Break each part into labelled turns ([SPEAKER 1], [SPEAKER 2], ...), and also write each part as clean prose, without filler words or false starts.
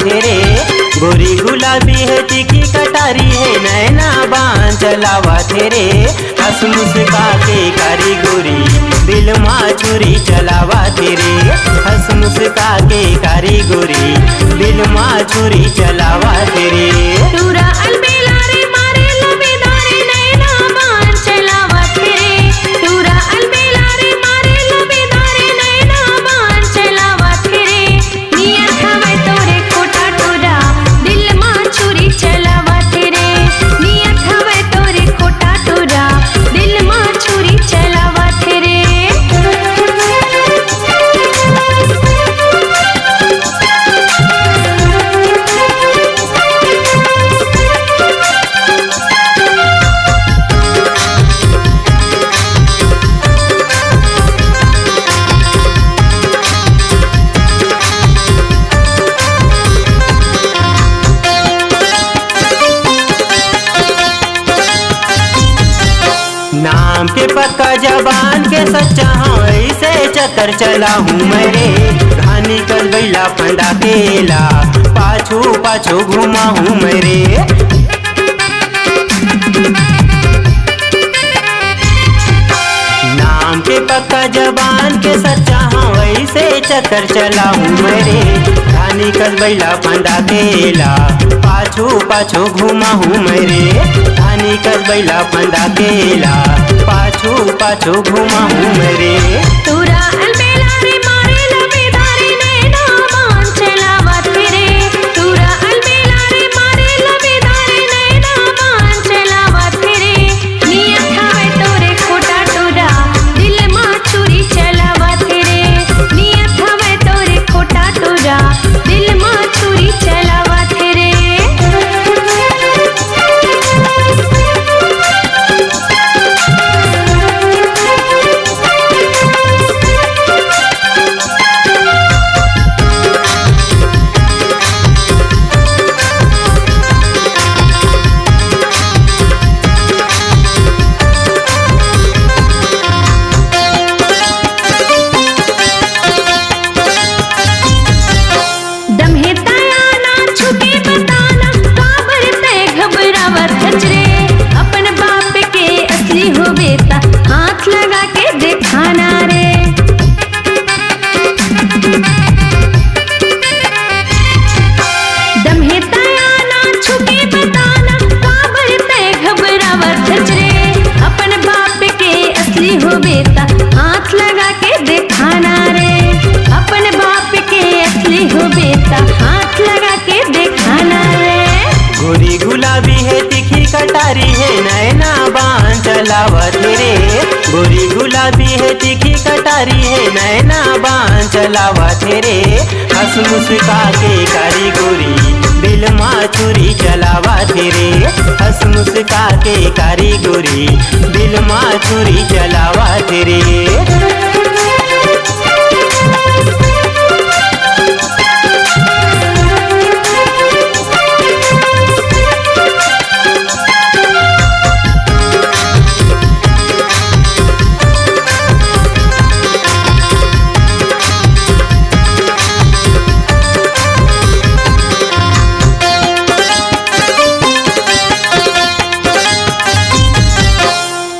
[SPEAKER 1] रे। गोरी गुलाबी है तीखी कटारी है नैना बाण चलावत रे। हंस मुस्का के कारी गोरी दिल माँ छुरी चलावत रे। हंस मुस्का के कारी गोरी दिल माँ छुरी चलावत रे।
[SPEAKER 2] टूरा अलबेला रे मारे लबेदारे नैना बाण चलावत रे। टूरा अलबेला रे मारे लबेदारे नैना बाण चलावत रे। नियत हवे तोरे खोटा टूरा दिल माँ छुरी चलावत रे। नियत हवे तोरे खोटा टूरा दिल माँ छुरी चलावत रे।
[SPEAKER 1] नाम के पक्का जबान के सच्चा हाँ ऐसे चक्कर चला हूँ मेरे। घानी कल बैला फंदा केला पाछू पाछू घुमा हूँ मेरे। नाम के पक्का जबान के सच्चा हाँ ऐसे चक्कर चला हूँ मेरे। घानी कल बैला फंदा केला पाछू पाछू घुमा हूँ मेरे। घानी कल बैला फंदा केला पाछू पाछू घुमा हूँ मेरे।
[SPEAKER 2] टूरा अलबेला रे मारे लबेदारे नैना बाण चलावत रे। टूरा अलबेला रे मारे लबेदारे नैना बाण चलावत रे। नियत हवे तोरे खोटा टूरा दिल माँ छुरी चलावत रे। नियत हवे तोरे खोटा टूरा दिल माँ छुरी चलावत रे। दम है तायाना छुपे बताना काबर ते घबरावत हजरे। अपन बाप के असली हो बेटा हाथ लगा के दिखाना रे। दम है तायाना छुपे बताना काबर ते घबरावत हजरे। अपन बाप के असली हो बेटा हाथ लगा के दिखाना रे। अपन बाप के असली हो बेटा हाथ लगा के दिखाना रे।
[SPEAKER 1] गोरी गुलाबी है तीखी कटारी है नैना बाण चलावत रे। गोरी गुलाबी है तीखी कटारी है नैना बाण चलावत रे। हंस मुस्का के कारी गोरी दिल माँ छुरी चलावत रे। हंस मुस्का के कारी गोरी दिल माँ छुरी चलावत रे।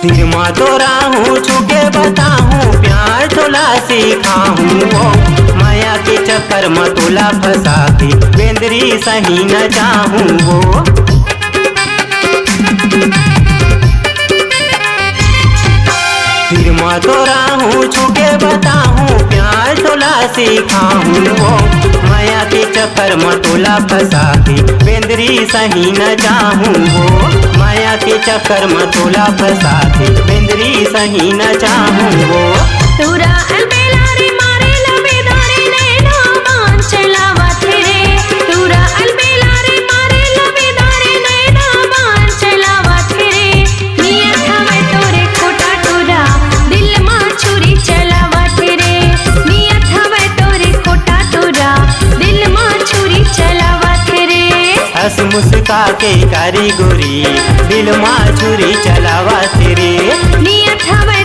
[SPEAKER 1] तिरमा तोरा हूँ छुके बताहूँ प्यार तोला सिखाहूँ। वो माया के चक्कर में तोला फंसा के बेंदरी सही न चाहूँ। वो तिरमा तोरा हूँ छुके बताहूँ प्यार तोला सिखाहूँ। वो माया के चक्कर में तोला फंसा के बेंदरी सही न चाहूँ। वो माया के चक्कर में तोला फंसा के बेंदरी सही न चाहूँ। वो
[SPEAKER 2] टूरा अलबेला रे मारे लबेदारे नैना बाण चलावत रे। टूरा अलबेला रे मारे लबेदारे नैना बाण चलावत रे। नियत हवे तोरे खोटा टूरा दिल माँ छुरी चलावत रे। नियत हवे तोरे खोटा टूरा दिल माँ छुरी चलावत रे।
[SPEAKER 1] हंस मुस्का के कारी गोरी दिल माँ छुरी चलावत रे।
[SPEAKER 2] नियत हवे